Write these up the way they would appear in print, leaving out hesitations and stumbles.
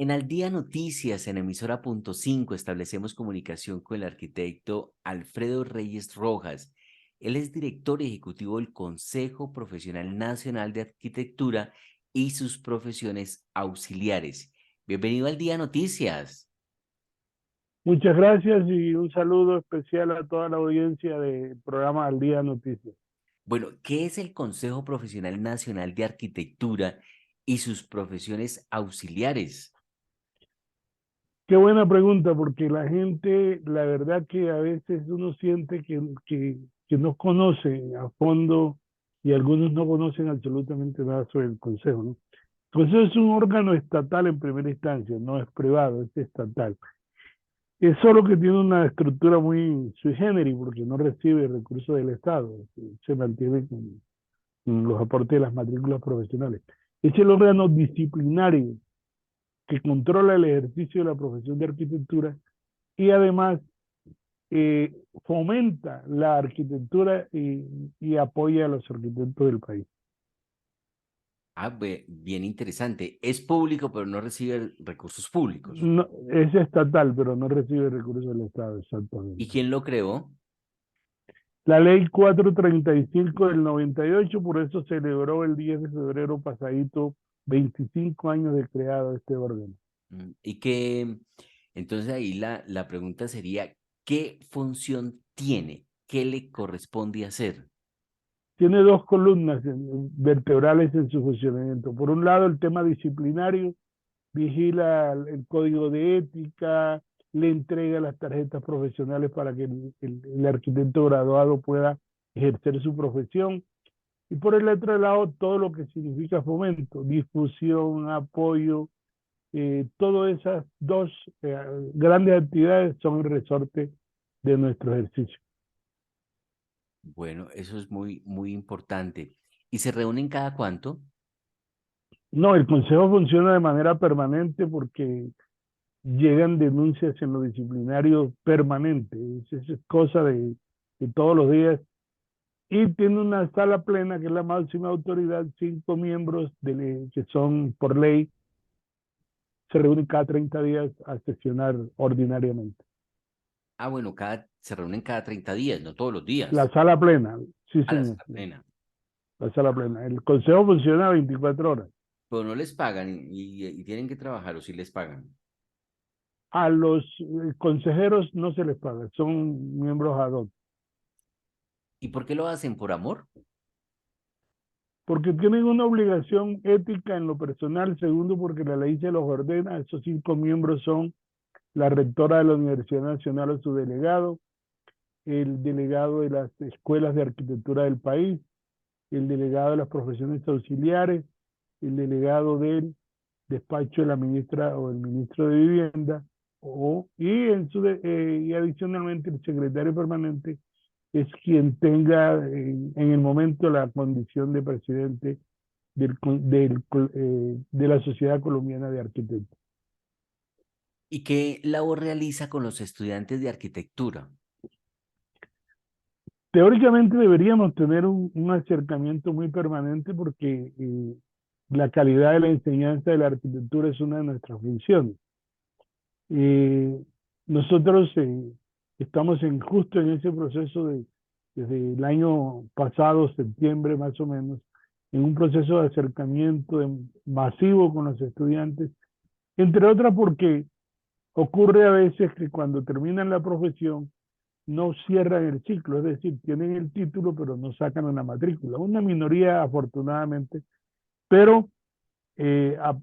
En Al Día Noticias, en emisora punto 5, establecemos comunicación con el arquitecto Alfredo Reyes Rojas. Él es director ejecutivo del Consejo Profesional Nacional de Arquitectura y sus profesiones auxiliares. Bienvenido al Día Noticias. Muchas gracias y un saludo especial a toda la audiencia del programa Al Día Noticias. Bueno, ¿qué es el Consejo Profesional Nacional de Arquitectura y sus profesiones auxiliares? Qué buena pregunta, porque la gente, la verdad que a veces uno siente que no conoce a fondo y algunos no conocen absolutamente nada sobre el Consejo, ¿no? El Consejo es un órgano estatal en primera instancia, no es privado, es estatal. Es solo que tiene una estructura muy sui generis, porque no recibe recursos del Estado, se mantiene con los aportes de las matrículas profesionales. Es el órgano disciplinario que controla el ejercicio de la profesión de arquitectura y además fomenta la arquitectura y apoya a los arquitectos del país. Ah, bien interesante. Es público, pero no recibe recursos públicos. No, es estatal, pero no recibe recursos del Estado, ¿Y exactamente. quién lo creó? La ley 435 del 98, por eso celebró el 10 de febrero pasadito 25 años de creado este órgano. Y que, entonces ahí la pregunta sería, ¿qué función tiene? ¿Qué le corresponde hacer? Tiene dos columnas vertebrales en su funcionamiento. Por un lado, el tema disciplinario, vigila el código de ética, le entrega las tarjetas profesionales para que el arquitecto graduado pueda ejercer su profesión. Y por el otro lado, todo lo que significa fomento, difusión, apoyo, todas esas dos grandes actividades son el resorte de nuestro ejercicio. Bueno, eso es muy importante. ¿Y se reúnen cada cuánto? No, el consejo funciona de manera permanente porque llegan denuncias en lo disciplinario permanente. Es cosa de todos los días. Y tiene una sala plena que es la máxima autoridad, 5 miembros que son por ley, se reúnen cada 30 días a sesionar ordinariamente. Ah, bueno, se reúnen cada 30 días, no todos los La días. sala plena, sí A la señor, sala plena. la sala plena. El consejo funciona 24 horas. Pero no les pagan y tienen que trabajar o si les pagan. A los consejeros no se les paga, son miembros ad hoc, ¿Y por qué lo hacen? ¿Por amor? porque tienen una obligación ética en lo personal, segundo porque la ley se los ordena, esos 5 miembros son la rectora de la Universidad Nacional o su delegado, el delegado de las escuelas de arquitectura del país, el delegado de las profesiones auxiliares, el delegado del despacho de la ministra o el ministro de Vivienda, y adicionalmente el secretario permanente es quien tenga en el momento la condición de presidente de la Sociedad Colombiana de Arquitectos. ¿Y qué labor realiza con los estudiantes de arquitectura? Teóricamente deberíamos tener un acercamiento muy permanente porque la calidad de la enseñanza de la arquitectura es una de nuestras funciones. Eh, Nosotros estamos justo en ese proceso desde el año pasado, septiembre más o menos, en un proceso de acercamiento masivo con los estudiantes, entre otras porque ocurre a veces que cuando terminan la profesión no cierran el ciclo, es decir, tienen el título pero no sacan una matrícula. Una minoría afortunadamente, pero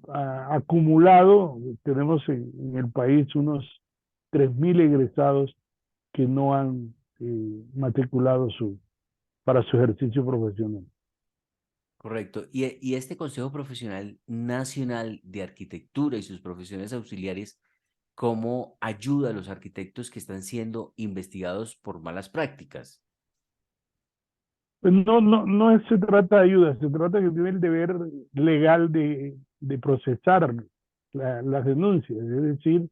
acumulado tenemos en el país unos 3.000 egresados que no han matriculado para su ejercicio profesional. Correcto. Y este Consejo Profesional Nacional de Arquitectura y sus profesiones auxiliares, ¿cómo ayuda a los arquitectos que están siendo investigados por malas prácticas? Pues no se trata de ayuda, se trata que tiene el deber legal de procesar las denuncias, es decir,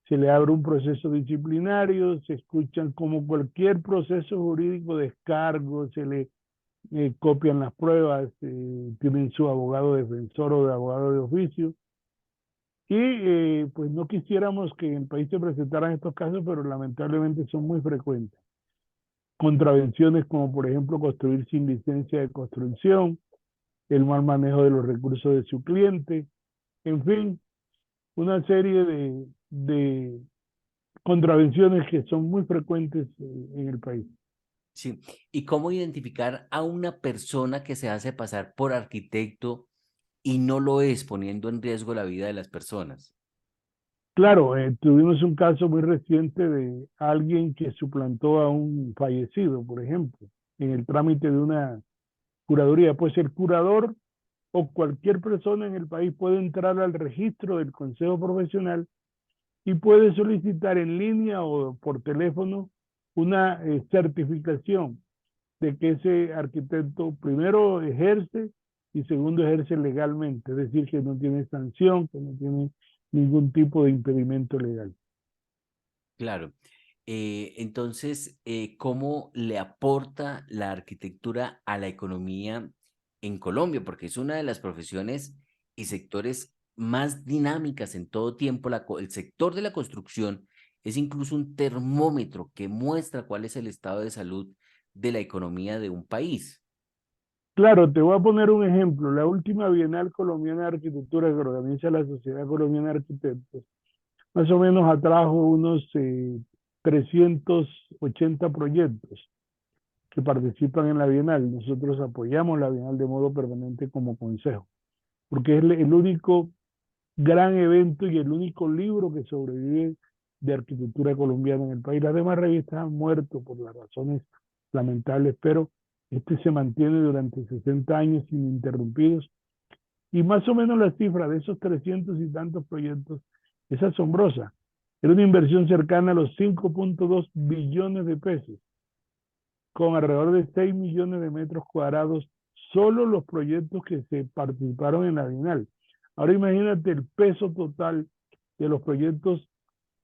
se le abre un proceso disciplinario, se escuchan como cualquier proceso jurídico, descargo, se le copian las pruebas, tienen su abogado defensor o de abogado de oficio, Y pues no quisiéramos que en el país se presentaran estos casos, pero lamentablemente son muy frecuentes. Contravenciones como por ejemplo construir sin licencia de construcción, el mal manejo de los recursos de su cliente, en fin, una serie de contravenciones que son muy frecuentes en el país. Sí. ¿Y cómo identificar a una persona que se hace pasar por arquitecto y no lo es, poniendo en riesgo la vida de las personas? Claro, tuvimos un caso muy reciente de alguien que suplantó a un fallecido, por ejemplo, en el trámite de una curaduría. Pues el curador o cualquier persona en el país puede entrar al registro del Consejo Profesional y puede solicitar en línea o por teléfono una certificación de que ese arquitecto primero ejerce y segundo ejerce legalmente, es decir, que no tiene sanción, que no tiene ningún tipo de impedimento legal. Claro. Entonces, ¿cómo le aporta la arquitectura a la economía en Colombia? Porque es una de las profesiones y sectores más dinámicas en todo tiempo. El sector de la construcción es incluso un termómetro que muestra cuál es el estado de salud de la economía de un país. Claro, te voy a poner un ejemplo. La última Bienal Colombiana de Arquitectura que organiza la Sociedad Colombiana de Arquitectos, más o menos atrajo unos 380 proyectos que participan en la Bienal. Nosotros apoyamos la Bienal de modo permanente como consejo, porque es el único gran evento y el único libro que sobrevive de arquitectura colombiana en el país. Las demás revistas han muerto por las razones lamentables, pero este se mantiene durante 60 años ininterrumpidos. Y más o menos la cifra de esos 300 y tantos proyectos es asombrosa. Era una inversión cercana a los 5.2 billones de pesos, con alrededor de 6 millones de metros cuadrados, solo los proyectos que se participaron en la Bienal. Ahora imagínate el peso total de los proyectos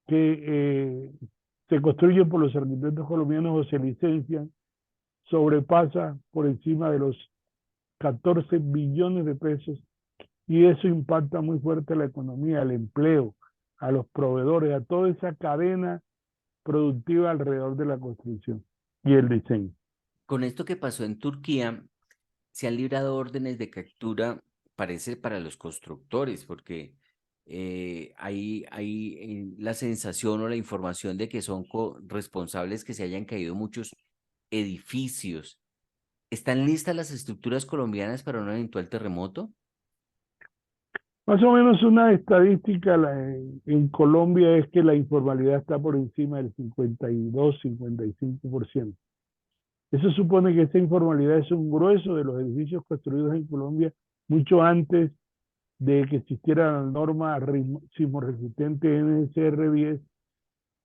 que se construyen por los arquitectos colombianos o se licencian, sobrepasa por encima de los 14 billones de pesos y eso impacta muy fuerte a la economía, al empleo, a los proveedores, a toda esa cadena productiva alrededor de la construcción y el diseño. Con esto que pasó en Turquía, se han librado órdenes de captura, parece, para los constructores, porque hay la sensación o la información de que son responsables que se hayan caído muchos edificios. ¿Están listas las estructuras colombianas para un eventual terremoto? Más o menos una estadística en Colombia es que la informalidad está por encima del 52-55%. Eso supone que esta informalidad es un grueso de los edificios construidos en Colombia mucho antes de que existiera la norma sismorresistente NSR 10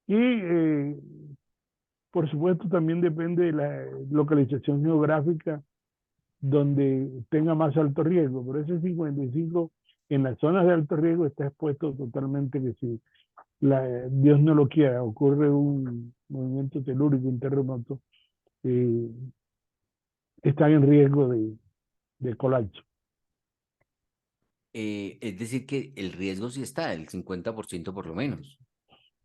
y por supuesto también depende de la localización geográfica donde tenga más alto riesgo, pero ese 55 en las zonas de alto riesgo está expuesto totalmente que si Dios no lo quiera, ocurre un movimiento telúrico, un terremoto, eh, están en riesgo de colapso. Es decir, que el riesgo sí está, el 50% por lo menos.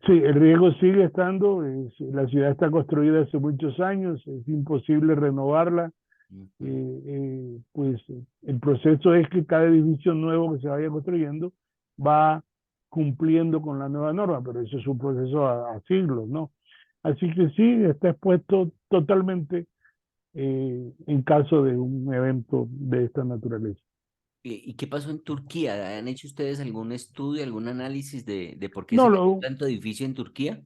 Sí, el riesgo sigue estando, la ciudad está construida hace muchos años, es imposible renovarla, Ujú. pues el proceso es que cada edificio nuevo que se vaya construyendo va cumpliendo con la nueva norma, pero eso es un proceso a siglos, ¿no? Así que sí, está expuesto totalmente en caso de un evento de esta naturaleza. ¿Y qué pasó en Turquía? ¿Han hecho ustedes algún estudio, algún análisis de por qué No, se cayó tanto edificio en Turquía?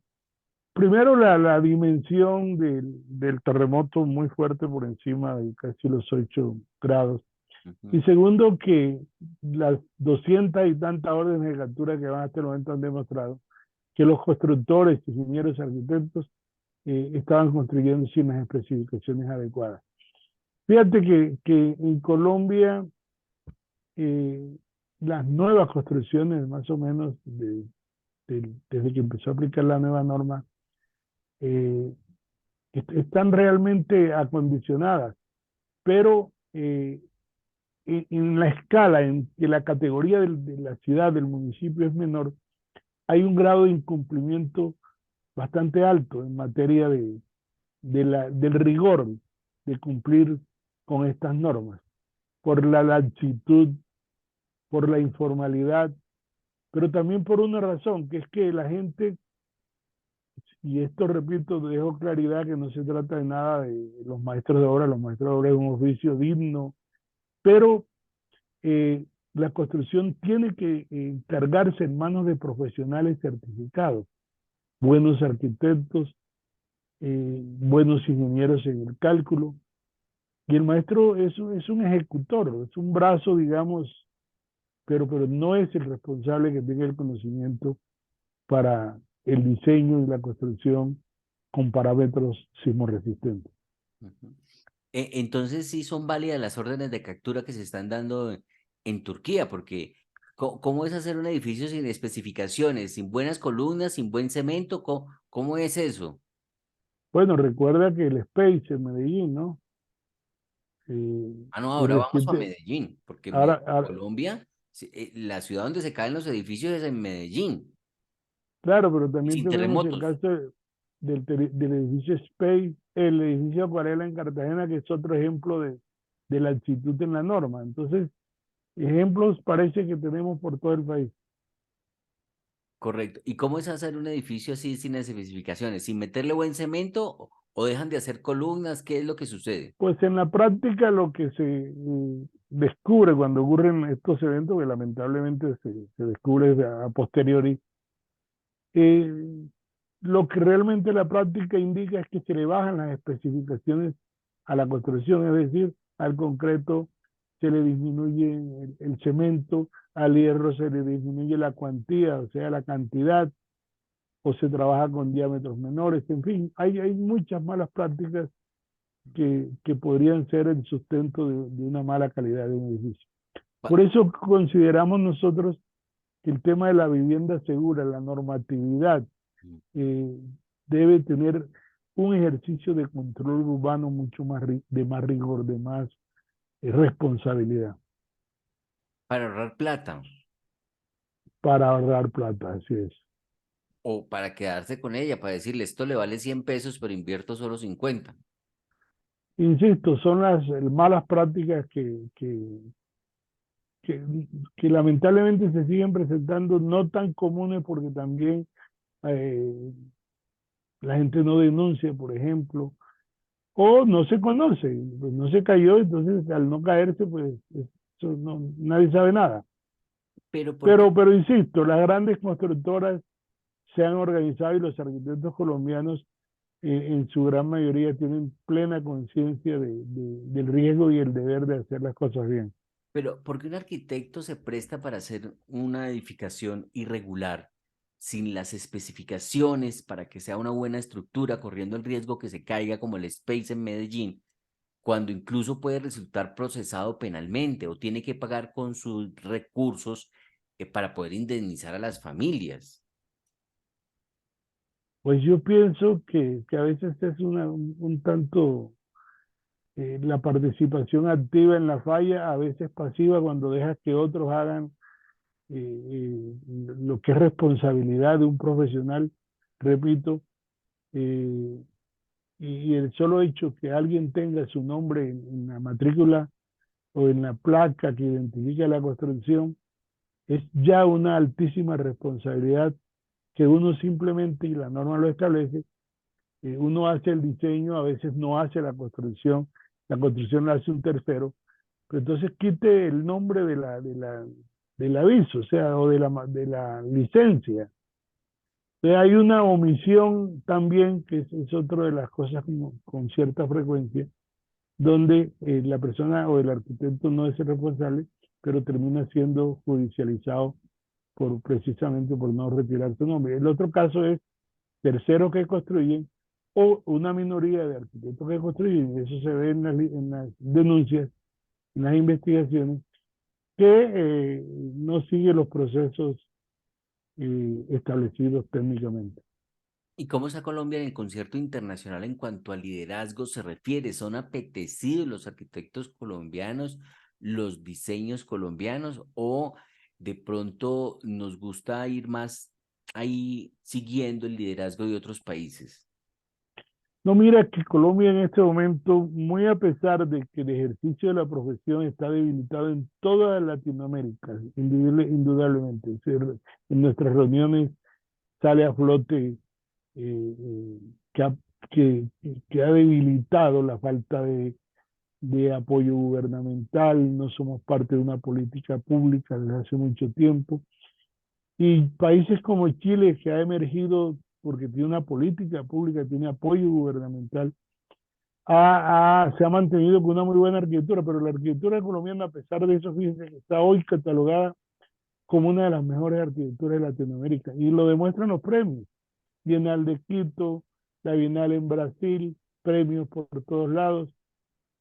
primero la dimensión del terremoto muy fuerte por encima de casi los 8 grados. Ujú. Y segundo, que las 200 y tantas órdenes de captura que van hasta el momento han demostrado que los constructores, ingenieros, arquitectos estaban construyendo sin las especificaciones adecuadas. Fíjate que en Colombia eh, las nuevas construcciones, más o menos desde que empezó a aplicar la nueva norma, eh, están realmente acondicionadas, pero en la escala en que la categoría de la ciudad, del municipio es menor, hay un grado de incumplimiento bastante alto en materia del rigor de cumplir con estas normas, por la laxitud, por la informalidad, pero también por una razón, que es que la gente, y esto repito, dejo claridad que no se trata de nada de los maestros de obra, los maestros de obra es un oficio digno, pero la construcción tiene que encargarse en manos de profesionales certificados, buenos arquitectos, buenos ingenieros en el cálculo, y el maestro es un ejecutor, es un brazo, digamos, pero no es el responsable que tenga el conocimiento para el diseño y la construcción con parámetros sismorresistentes. Ujú. Entonces sí son válidas las órdenes de captura que se están dando en Turquía, porque ¿cómo es hacer un edificio sin especificaciones, sin buenas columnas, sin buen cemento? ¿Cómo es eso? Bueno, recuerda que el Space en Medellín, ¿no? Ah, no, El ahora vamos a reciente, Medellín, porque ahora, Colombia, sí, la ciudad donde se caen los edificios es en Medellín, claro, pero y también sin tenemos el terremotos. caso del edificio Space, el edificio Acuarela en Cartagena, que es otro ejemplo de la actitud en la norma. Entonces, ejemplos parece que tenemos por todo el país. Correcto. ¿Y cómo es hacer un edificio así sin especificaciones? ¿Sin meterle buen cemento o dejan de hacer columnas? ¿Qué es lo que sucede? Pues en la práctica lo que se descubre cuando ocurren estos eventos, que lamentablemente se descubre a posteriori, eh, lo que realmente la práctica indica es que se le bajan las especificaciones a la construcción, es decir, al concreto se le disminuye el cemento, al hierro se le disminuye la cuantía, o sea, la cantidad, o se trabaja con diámetros menores, en fin, hay muchas malas prácticas que podrían ser el sustento de una mala calidad de un edificio. Pa- Por eso consideramos nosotros que el tema de la vivienda segura, la normatividad, eh, debe tener un ejercicio de control urbano mucho más de más rigor, de más responsabilidad para ahorrar plata para ahorrar plata, así es. o para quedarse con ella, para decirle esto le vale 100 pesos, pero invierto solo 50. Insisto, son las malas prácticas que, que lamentablemente se siguen presentando, no tan comunes porque también eh, la gente no denuncia, por ejemplo, o no se conoce, pues no se cayó, entonces al no caerse, pues eso no, nadie sabe nada. Pero ¿por qué? Pero insisto, las grandes constructoras se han organizado y los arquitectos colombianos en su gran mayoría tienen plena conciencia del riesgo y el deber de hacer las cosas bien. Pero ¿por qué un arquitecto se presta para hacer una edificación irregular sin las especificaciones para que sea una buena estructura, corriendo el riesgo que se caiga como el Space en Medellín, cuando incluso puede resultar procesado penalmente o tiene que pagar con sus recursos para poder indemnizar a las familias? Pues yo pienso que a veces es un tanto la participación activa en la falla, a veces pasiva cuando dejas que otros hagan lo que es responsabilidad de un profesional, repito, eh, y el solo hecho que alguien tenga su nombre en la matrícula o en la placa que identifica la construcción es ya una altísima responsabilidad que uno simplemente, y la norma lo establece, uno hace el diseño, a veces no hace la construcción la hace un tercero, pero entonces quite el nombre del aviso, o sea, o de la licencia. Entonces hay una omisión también, que es otra de las cosas con cierta frecuencia, donde la persona o el arquitecto no es el responsable, pero termina siendo judicializado precisamente por no retirar su nombre. El otro caso es terceros que construyen o una minoría de arquitectos que construyen, eso se ve en las denuncias, en las investigaciones, que no sigue los procesos establecidos técnicamente. ¿Y cómo está Colombia en el concierto internacional en cuanto a liderazgo se refiere? ¿Son apetecidos los arquitectos colombianos? los diseños colombianos o de pronto nos gusta ir más ahí siguiendo el liderazgo de otros países? No, mira que Colombia en este momento, muy a pesar de que el ejercicio de la profesión está debilitado en toda Latinoamérica, indudablemente. Es decir, en nuestras reuniones sale a flote eh, que, ha, que ha debilitado la falta de apoyo gubernamental, no somos parte de una política pública desde hace mucho tiempo. Y países como Chile, que ha emergido porque tiene una política pública, tiene apoyo gubernamental, se ha mantenido con una muy buena arquitectura, pero la arquitectura colombiana, a pesar de eso, fíjense que está hoy catalogada como una de las mejores arquitecturas de Latinoamérica, y lo demuestran los premios. Bienal de Quito, la Bienal en Brasil, premios por todos lados,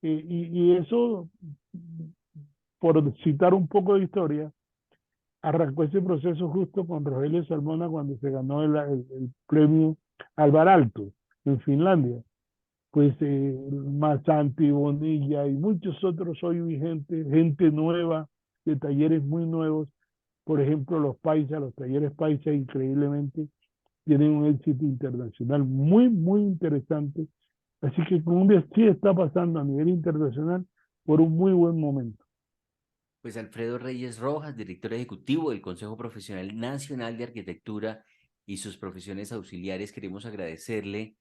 y eso, por citar un poco de historia, arrancó ese proceso justo con Rogelio Salmona cuando se ganó el premio Alvar Aalto en Finlandia. Pues Masanti, Bonilla y muchos otros hoy vigentes, gente nueva, de talleres muy nuevos. Por ejemplo, los talleres paisa, increíblemente, tienen un éxito internacional muy, muy interesante. Así que Colombia sí está pasando a nivel internacional por un muy buen momento. Pues Alfredo Reyes Rojas, director ejecutivo del Consejo Profesional Nacional de Arquitectura y sus profesiones auxiliares, queremos agradecerle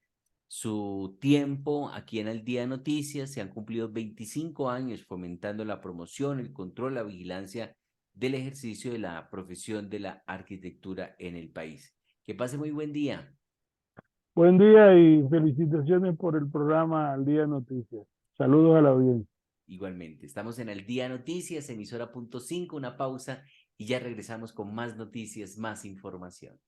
su tiempo aquí en Al Día Noticias. Se han cumplido 25 años fomentando la promoción, el control, la vigilancia del ejercicio de la profesión de la arquitectura en el país. Que pase muy buen día. Buen día y felicitaciones por el programa Al Día Noticias. Saludos a la audiencia. Igualmente, estamos en Al Día Noticias, emisora punto 5, una pausa y ya regresamos con más noticias, más información.